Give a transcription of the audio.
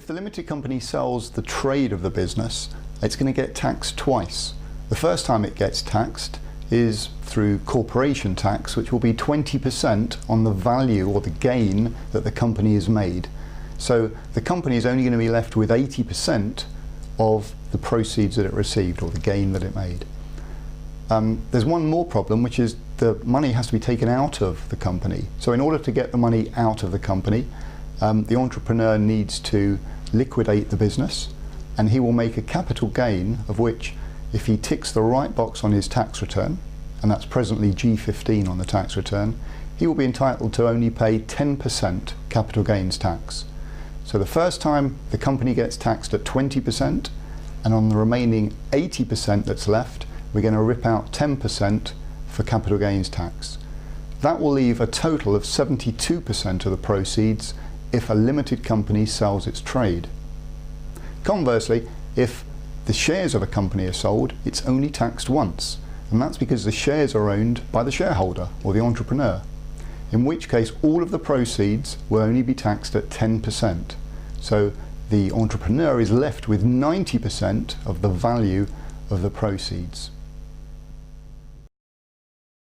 If the limited company sells the trade of the business, it's going to get taxed twice. The first time it gets taxed is through corporation tax, which will be 20% on the value or the gain that the company has made. So the company is only going to be left with 80% of the proceeds that it received, or the gain that it made. There's one more problem, which is the money has to be taken out of the company. So in order to get the money out of the company, the entrepreneur needs to liquidate the business, and he will make a capital gain of which, if he ticks the right box on his tax return, and that's presently G15 on the tax return, he will be entitled to only pay 10% capital gains tax. So the first time the company gets taxed at 20%, and on the remaining 80% that's left, we're going to rip out 10% for capital gains tax. That will leave a total of 72% of the proceeds if a limited company sells its trade. Conversely, if the shares of a company are sold, it's only taxed once, and that's because the shares are owned by the shareholder or the entrepreneur, in which case all of the proceeds will only be taxed at 10%. So the entrepreneur is left with 90% of the value of the proceeds.